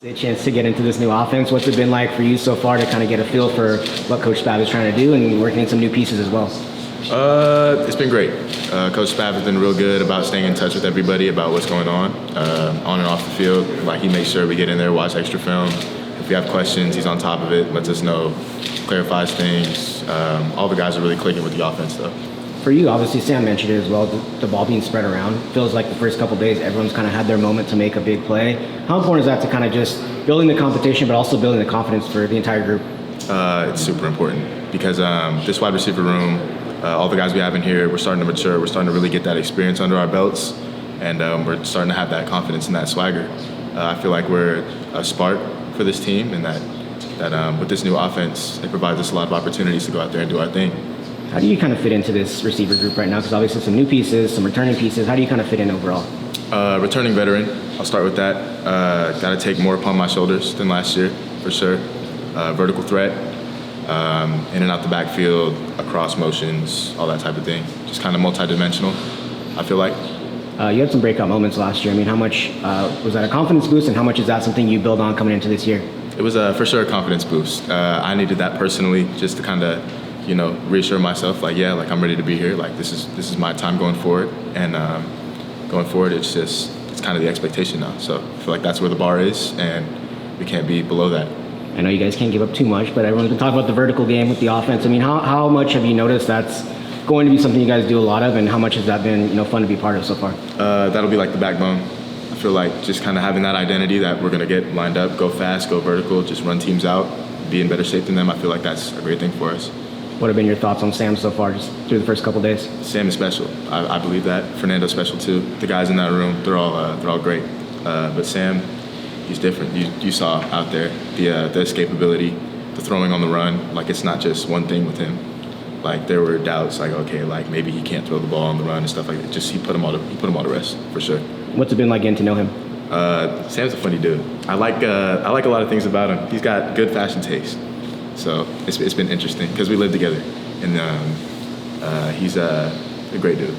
A chance to get into this new offense. What's it been like for you so far to kind of get a feel for what Coach Spav is trying to do and working in some new pieces as well? It's been great. Coach Spav has been real good about staying in touch with everybody about what's going on and off the field. Like, he makes sure we get in there, watch extra film. If we have questions, he's on top of it, lets us know, clarifies things. All the guys are really clicking with the offense, though. For you, obviously, Sam mentioned it as well, the ball being spread around. Feels like the first couple of days, everyone's kind of had their moment to make a big play. How important is that to kind of just building the competition, but also building the confidence for the entire group? It's super important because this wide receiver room, all the guys we have in here, we're starting to mature. We're starting to really get that experience under our belts, and we're starting to have that confidence and that swagger. I feel like we're a spark for this team, and that with this new offense, it provides us a lot of opportunities to go out there and do our thing. How do you kind of fit into this receiver group right now? Because obviously some new pieces, some returning pieces. How do you kind of fit in overall? Returning veteran, I'll start with that. Got to take more upon my shoulders than last year, for sure. Vertical threat, in and out the backfield, across motions, all that type of thing. Just kind of multi-dimensional, I feel like. You had some breakout moments last year. I mean, how much was that a confidence boost, and how much is that something you build on coming into this year? It was for sure a confidence boost. I needed that personally, just to kind of, reassure myself, like, yeah, like, I'm ready to be here. Like, this is my time going forward, and going forward, it's kind of the expectation now. So I feel like that's where the bar is, and we can't be below that. I know you guys can't give up too much, but everyone's been talking about the vertical game with the offense. I mean, how much have you noticed that's going to be something you guys do a lot of, and how much has that been, fun to be part of so far? That'll be like the backbone. I feel like just kind of having that identity that we're going to get lined up, go fast, go vertical, just run teams out, be in better shape than them. I feel like that's a great thing for us. What have been your thoughts on Sam so far, just through the first couple days? Sam is special. I believe that. Fernando's special too. The guys in that room, they're all great. But Sam, he's different. You saw out there the escapability, the throwing on the run. Like, it's not just one thing with him. Like, there were doubts, like, okay, like, maybe he can't throw the ball on the run and stuff like that. Just he put him all to rest, for sure. What's it been like getting to know him? Sam's a funny dude. I like a lot of things about him. He's got good fashion taste. So it's been interesting because we live together, and he's a great dude.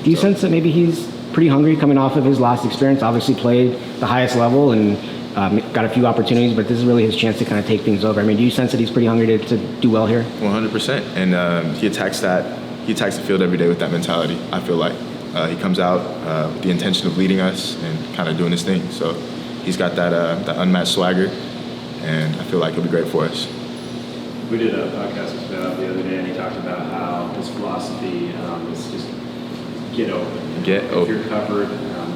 Do you sense that maybe he's pretty hungry coming off of his last experience? Obviously played the highest level and got a few opportunities, but this is really his chance to kind of take things over. I mean, do you sense that he's pretty hungry to do well here? 100%, and he attacks the field every day with that mentality. I feel like he comes out with the intention of leading us and kind of doing his thing. So he's got that unmatched swagger, and I feel like he'll be great for us. We did a podcast with Spav the other day, and he talked about how his philosophy is just get open. If you're covered,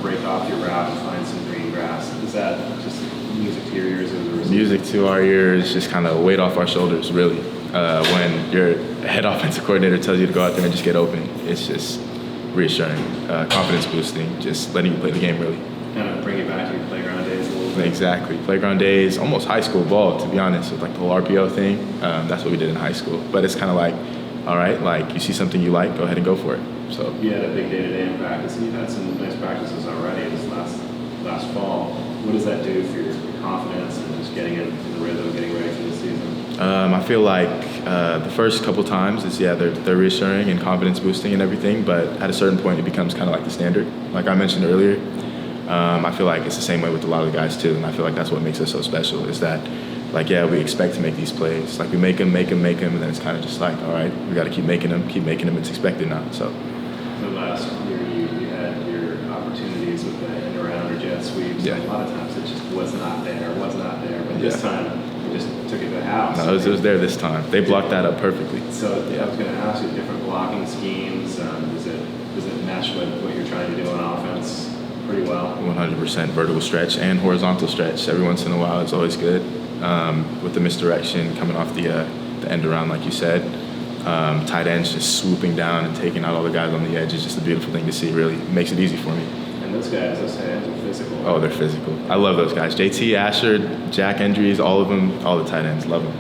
break off your route and find some green grass. Is that just music to your ears? Music to our ears, just kind of weight off our shoulders, really. When your head offensive coordinator tells you to go out there and just get open, it's just reassuring, confidence boosting, just letting you play the game, really. Kind of bring you back to your playground days a little bit. Exactly. Playground days, almost high school ball, to be honest, with like the whole RPO thing. That's what we did in high school. But it's kind of like, all right, like, you see something you like, go ahead and go for it. So you had a big day-to-day in practice, and you've had some nice practices already this last fall. What does that do for your confidence and just getting in the rhythm, getting ready for the season? I feel like the first couple times is, they're reassuring and confidence boosting and everything, but at a certain point it becomes kind of like the standard. Like I mentioned earlier, I feel like it's the same way with a lot of the guys too, and I feel like that's what makes us so special, is that, like, yeah, we expect to make these plays. Like, we make them, and then it's kind of just like, all right, we got to keep making them, it's expected now. So last year you had your opportunities with the end around or jet sweeps. Yeah. A lot of times it just was not there, but this time you just took it to the house. No, it was there this time. They blocked that up perfectly. So I was going to ask you, different blocking schemes, does it mesh with what you're trying to do on offense pretty well? 100% vertical stretch and horizontal stretch. Every once in a while, it's always good. With the misdirection coming off the end around, like you said, tight ends just swooping down and taking out all the guys on the edge is just a beautiful thing to see. Really, it makes it easy for me. And those guys are physical. Oh, they're physical. I love those guys. JT, Asher, Jack Endries, all of them, all the tight ends, love them.